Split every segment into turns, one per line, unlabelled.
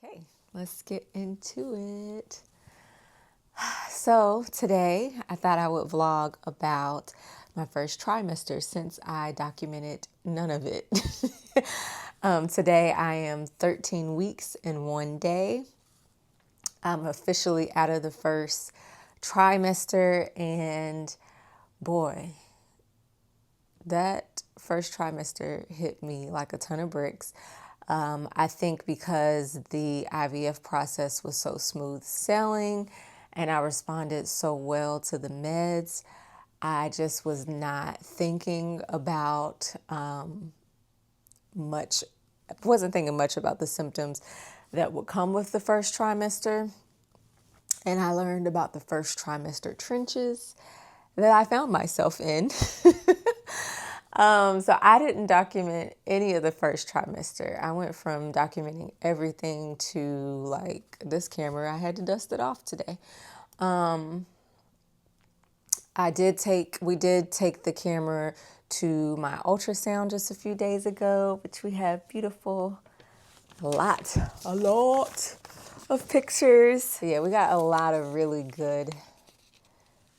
Okay, let's get into it. So today I thought I would vlog about my first trimester since I documented none of it. Today I am 13 weeks and 1 day. I'm officially out of the first trimester, and boy, that first trimester hit me like a ton of bricks. I think because the IVF process was so smooth sailing and I responded so well to the meds, I just was not thinking about wasn't thinking much about the symptoms that would come with the first trimester. And I learned about the first trimester trenches that I found myself in. So I didn't document any of the first trimester. I went from documenting everything to like this camera. I had to dust it off today. We did take the camera to my ultrasound just a few days ago, which we have a lot of pictures. Yeah, we got a lot of really good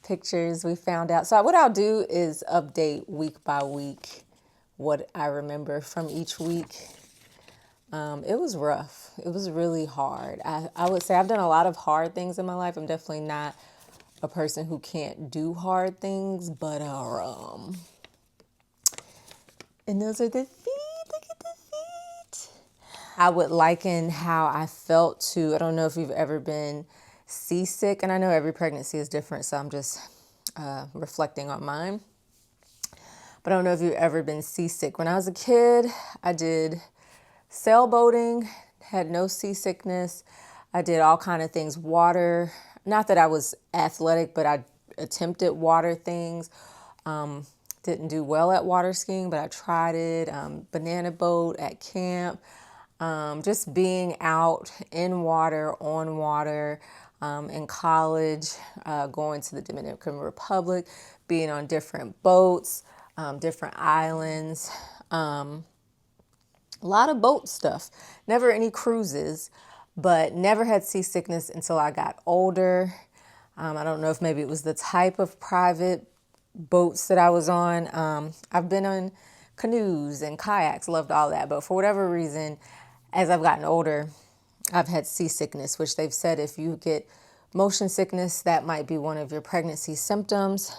pictures we found out. So what I'll do is update week by week what I remember from each week. It was rough. It was really hard. I would say I've done a lot of hard things in my life. I'm definitely not a person who can't do hard things, but and those are the feet. Look at the feet. I would liken how I felt to, I don't know if you've ever been seasick, and I know every pregnancy is different, so I'm just reflecting on mine. But I don't know if you've ever been seasick. When I was a kid, I did sailboating, had no seasickness. I did all kind of things, water. Not that I was athletic, but I attempted water things. Didn't do well at water skiing, but I tried it. Banana boat at camp. Just being out in water, on water, in college, going to the Dominican Republic, being on different boats, different islands, a lot of boat stuff. Never any cruises, but never had seasickness until I got older. I don't know if maybe it was the type of private boats that I was on. I've been on canoes and kayaks, loved all that, but for whatever reason, as I've gotten older, I've had seasickness, which they've said if you get motion sickness, that might be one of your pregnancy symptoms.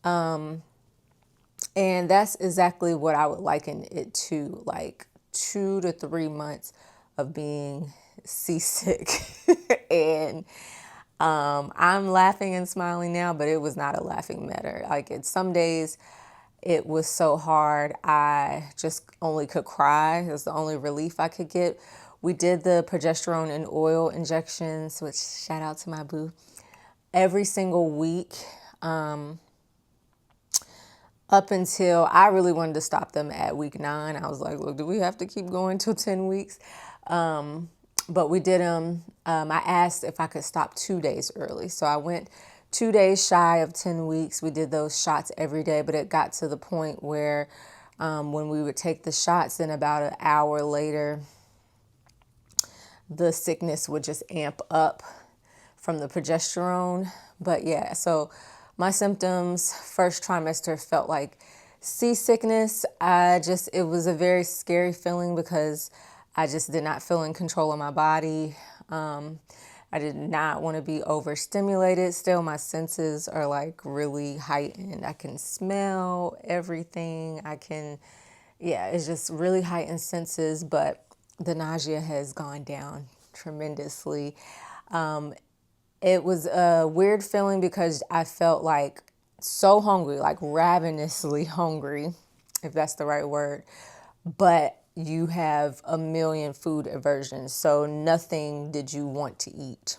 And that's exactly what I would liken it to, like 2 to 3 months of being seasick. And I'm laughing and smiling now, but it was not a laughing matter. Like some days it was so hard, I just only could cry. It was the only relief I could get. We did the progesterone and oil injections, which shout out to my boo, every single week. Up until I really wanted to stop them at week 9. I was like, look, do we have to keep going till 10 weeks? But we did them. I asked if I could stop 2 days early. So I went 2 days shy of 10 weeks. We did those shots every day, but it got to the point where when we would take the shots, then about an hour later, the sickness would just amp up from the progesterone. But yeah, so my symptoms first trimester felt like seasickness. It was a very scary feeling because I just did not feel in control of my body. I did not want to be overstimulated. Still, my senses are like really heightened. I can smell everything. It's just really heightened senses, but the nausea has gone down tremendously. It was a weird feeling because I felt like so hungry, like ravenously hungry, if that's the right word. But you have a million food aversions, so nothing did you want to eat,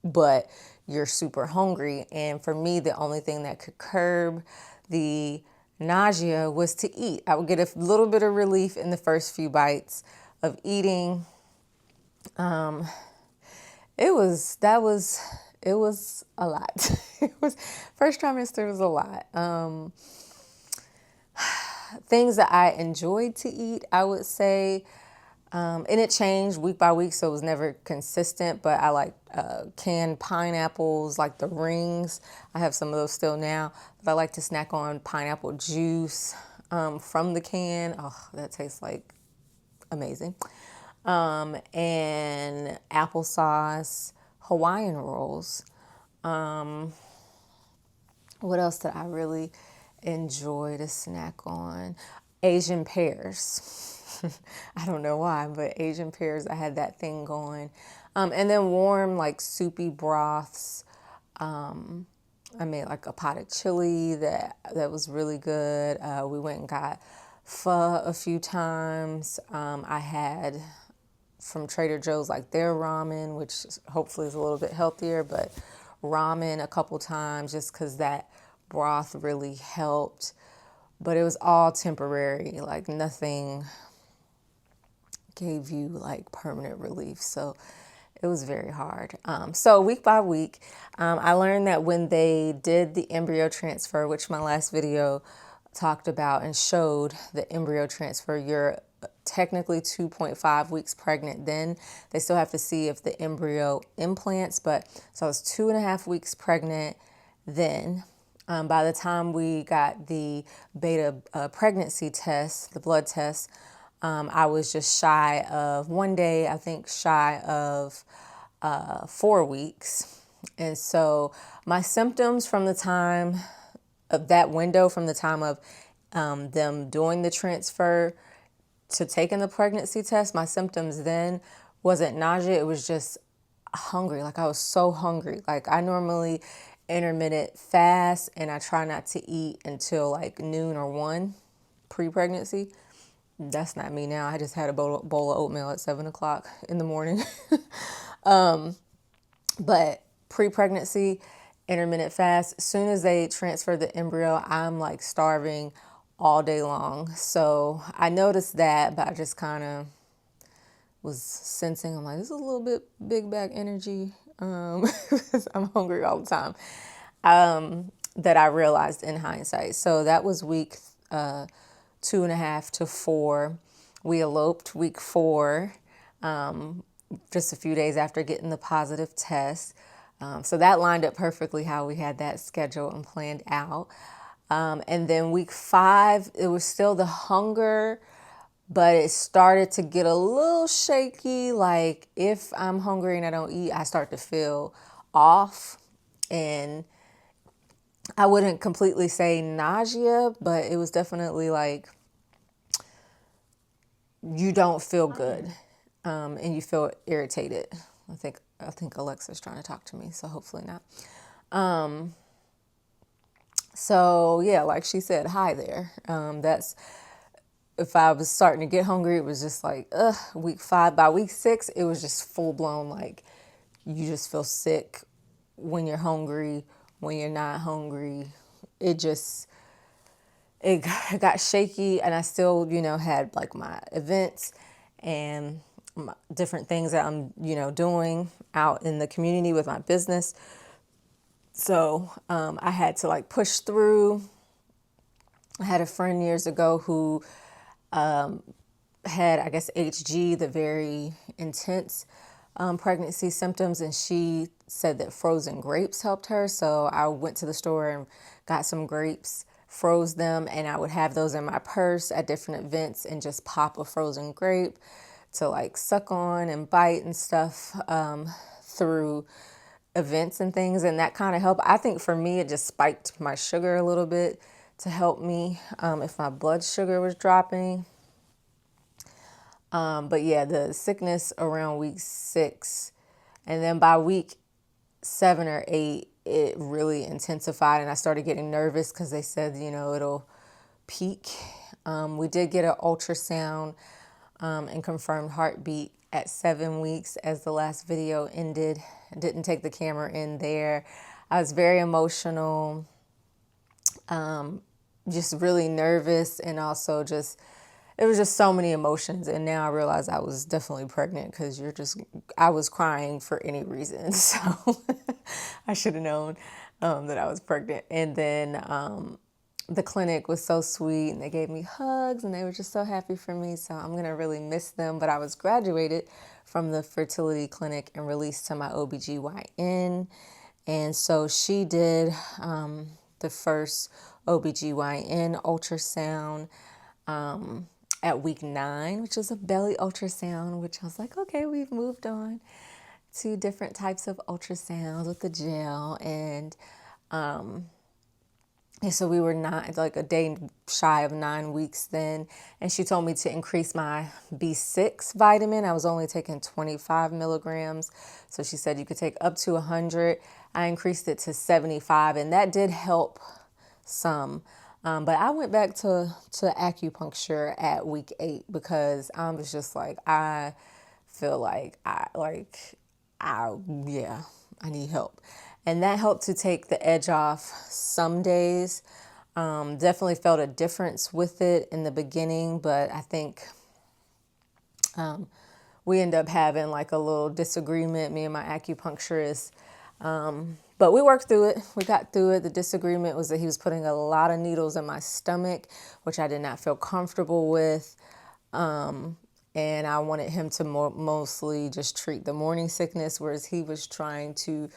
but you're super hungry. And for me, the only thing that could curb the nausea was to eat. I would get a little bit of relief in the first few bites of eating. It was a lot. It was first trimester was a lot. Things that I enjoyed to eat, I would say, And it changed week by week, so it was never consistent, but I like canned pineapples, like the rings. I have some of those still now, but I like to snack on pineapple juice from the can. Oh, that tastes like amazing. And applesauce, Hawaiian rolls. What else did I really enjoy to snack on? Asian pears. I don't know why, but Asian pears, I had that thing going. And then warm, like soupy broths. I made like a pot of chili that was really good. We went and got pho a few times. I had from Trader Joe's like their ramen, which hopefully is a little bit healthier, but ramen a couple times just because that broth really helped. But it was all temporary, like nothing gave you like permanent relief. So it was very hard. So week by week, I learned that when they did the embryo transfer, which my last video talked about and showed the embryo transfer, you're technically 2.5 weeks pregnant. Then they still have to see if the embryo implants, but so I was 2.5 weeks pregnant then. By the time we got the beta pregnancy test, the blood test, I was just shy of one day, I think shy of 4 weeks. And so my symptoms from the time of that window, from the time of them doing the transfer to taking the pregnancy test, my symptoms then wasn't nausea. It was just hungry. Like I was so hungry. Like I normally intermittent fast and I try not to eat until like noon or 1 pre-pregnancy. That's not me now. I just had a bowl of oatmeal at 7 o'clock in the morning. But pre-pregnancy, intermittent fast, as soon as they transfer the embryo, I'm like starving all day long. So I noticed that, but I just kind of was sensing, I'm like, this is a little bit big back energy. Because I'm hungry all the time. That I realized in hindsight. So that was week 2.5 to 4. We eloped week 4, just a few days after getting the positive test. So that lined up perfectly how we had that scheduled and planned out. And then week 5, it was still the hunger, but it started to get a little shaky. Like if I'm hungry and I don't eat, I start to feel off. And I wouldn't completely say nausea, but it was definitely like you don't feel good, and you feel irritated. I think Alexa's trying to talk to me, so hopefully not. So yeah, like she said, hi there. That's if I was starting to get hungry, it was just like, week 5. By week 6, it was just full blown, like you just feel sick when you're hungry, when you're not hungry. It got shaky, and I still, had like my events and my different things that I'm, doing out in the community with my business. So I had to like push through. I had a friend years ago who had, I guess, HG, the very intense pregnancy symptoms, and she said that frozen grapes helped her. So I went to the store and got some grapes, froze them, and I would have those in my purse at different events and just pop a frozen grape to like suck on and bite and stuff through events and things, and that kind of helped. I think for me, it just spiked my sugar a little bit to help me if my blood sugar was dropping. But yeah, the sickness around week 6, and then by week 7 or 8, it really intensified, and I started getting nervous because they said, it'll peak. We did get an ultrasound and confirmed heartbeat at 7 weeks as the last video ended. I didn't take the camera in there. I was very emotional, just really nervous, and also it was just so many emotions. And now I realize I was definitely pregnant because I was crying for any reason. So I should have known that I was pregnant. And then the clinic was so sweet, and they gave me hugs, and they were just so happy for me. So I'm going to really miss them. But I was graduated from the fertility clinic and released to my OBGYN. And so she did the first OBGYN ultrasound at week 9, which was a belly ultrasound, which I was like, okay, we've moved on to different types of ultrasounds with the gel. And so we were not like a day shy of 9 weeks then. And she told me to increase my B6 vitamin. I was only taking 25 milligrams. So she said you could take up to 100. I increased it to 75, and that did help some. But I went back to acupuncture at week 8 because I was just like, I feel like I need help. And that helped to take the edge off some days. Definitely felt a difference with it in the beginning, but I think we end up having like a little disagreement, me and my acupuncturist. But we worked through it. We got through it. The disagreement was that he was putting a lot of needles in my stomach, which I did not feel comfortable with. And I wanted him to mostly just treat the morning sickness, whereas he was trying to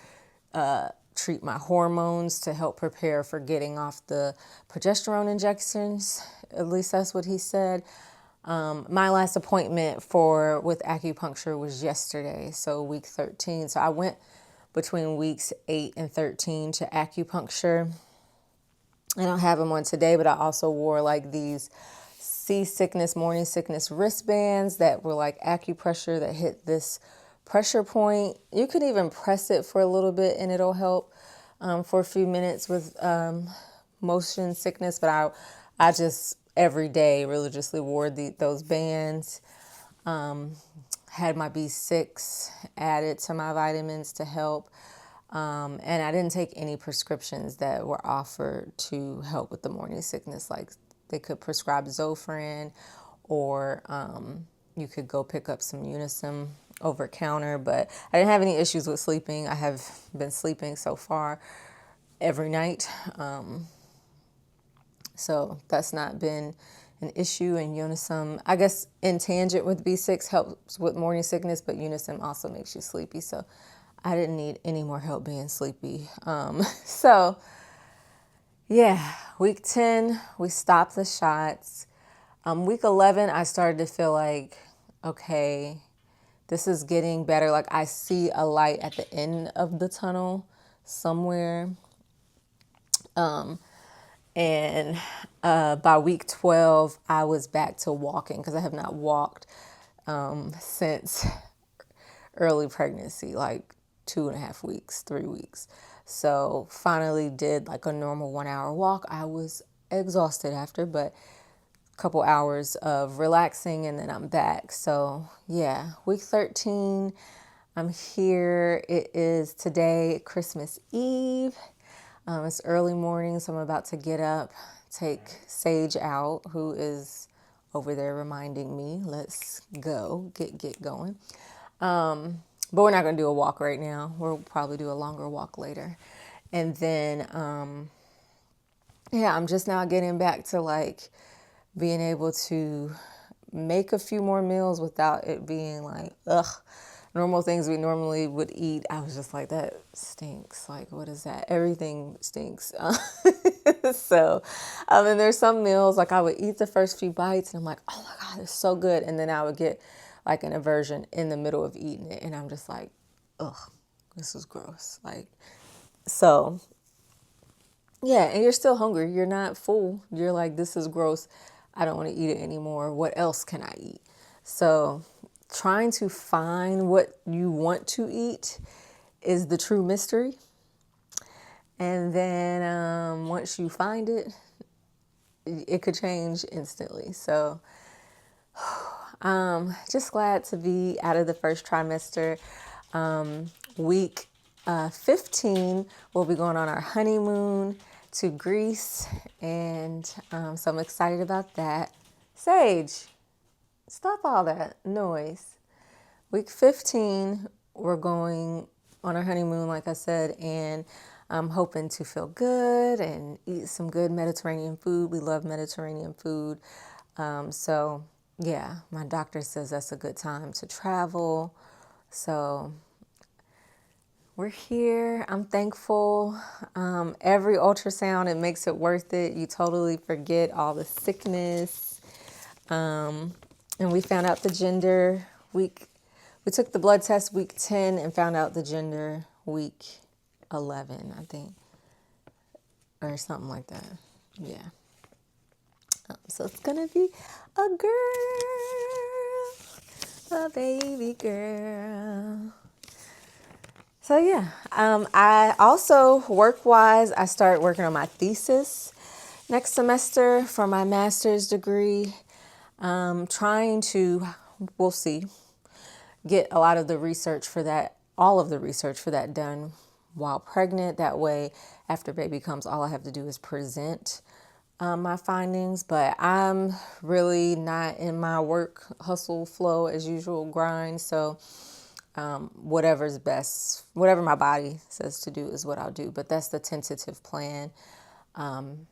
treat my hormones to help prepare for getting off the progesterone injections. At least that's what he said. My last appointment with acupuncture was yesterday, so week 13. So I went between weeks 8 and 13 to acupuncture. I don't have them on today, but I also wore like these seasickness, morning sickness wristbands that were like acupressure that hit this pressure point. You could even press it for a little bit and it'll help for a few minutes with motion sickness. But I just every day religiously wore those bands. Had my B6 added to my vitamins to help. And I didn't take any prescriptions that were offered to help with the morning sickness. Like they could prescribe Zofran, or you could go pick up some Unisym over counter. But I didn't have any issues with sleeping. I have been sleeping so far every night. So that's not been an issue. And Unisym, I guess in tangent with B6 helps with morning sickness, but Unisym also makes you sleepy. So I didn't need any more help being sleepy. So yeah, week 10, we stopped the shots. Week 11, I started to feel like, okay, this is getting better. Like I see a light at the end of the tunnel somewhere. And by week 12, I was back to walking because I have not walked since early pregnancy, like 2.5 weeks, 3 weeks. So finally did like a normal 1 hour walk. I was exhausted after, but a couple hours of relaxing and then I'm back. So yeah, week 13, I'm here. It is today, Christmas Eve. It's early morning, so I'm about to get up, take Sage out, who is over there reminding me, let's go, get going. But we're not going to do a walk right now. We'll probably do a longer walk later. And then, I'm just now getting back to like being able to make a few more meals without it being like, ugh. Normal things we normally would eat, I was just like, that stinks. Like, what is that? Everything stinks. So, and there's some meals, like I would eat the first few bites and I'm like, oh my God, it's so good. And then I would get like an aversion in the middle of eating it. And I'm just like, ugh, this is gross. Like, so yeah, and you're still hungry. You're not full. You're like, this is gross. I don't want to eat it anymore. What else can I eat? So trying to find what you want to eat is the true mystery. And then once you find it, it could change instantly. So just glad to be out of the first trimester. Week 15, we'll be going on our honeymoon to Greece. And so I'm excited about that. Sage, stop all that noise. Week 15, we're going on our honeymoon, like I said, and I'm hoping to feel good and eat some good Mediterranean food. We love Mediterranean food. So yeah, my doctor says that's a good time to travel. So we're here. I'm thankful. Every ultrasound, it makes it worth it. You totally forget all the sickness. And we found out the gender we took the blood test week 10 and found out the gender week 11, I think, or something like that. Yeah. So it's going to be a girl, a baby girl. So yeah, I also work-wise, I start working on my thesis next semester for my master's degree. Trying to, we'll see, get a lot of the research for that, all of the research for that done while pregnant. That way, after baby comes, all I have to do is present my findings. But I'm really not in my work hustle flow as usual grind. So whatever's best, whatever my body says to do is what I'll do. But that's the tentative plan. And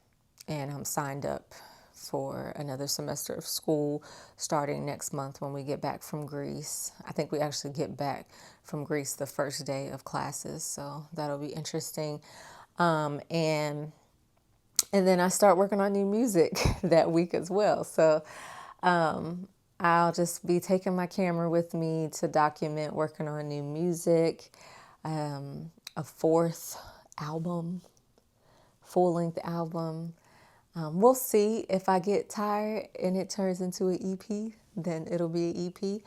I'm signed up for another semester of school starting next month when we get back from Greece. I think we actually get back from Greece the first day of classes, so that'll be interesting. And then I start working on new music that week as well. So I'll just be taking my camera with me to document working on new music, a fourth album, full-length album. We'll see. If I get tired and it turns into an EP, then it'll be an EP.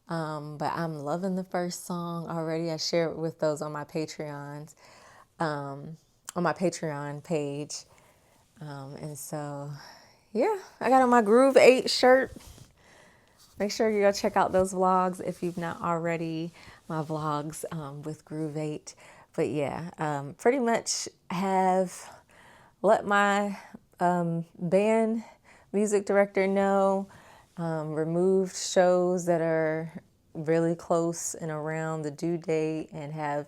But I'm loving the first song already. I share it with those on my Patreons, on my Patreon page. And so, yeah, I got on my Groove 8 shirt. Make sure you go check out those vlogs if you've not already, my vlogs with Groove 8. But yeah, pretty much have let my band music director know, removed shows that are really close and around the due date, and have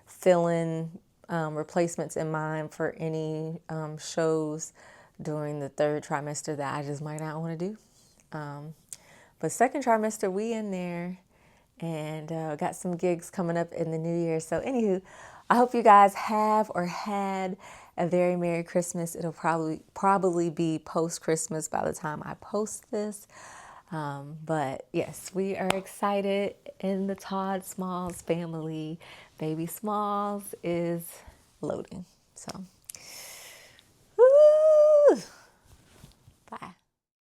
fill-in replacements in mind for any shows during the third trimester that I just might not want to do. But second trimester, we in there, and got some gigs coming up in the new year. So anywho, I hope you guys have or had a very Merry Christmas. It'll probably be post-Christmas by the time I post this. But yes, we are excited in the Todd Smalls family. Baby Smalls is loading. So, woo! Bye.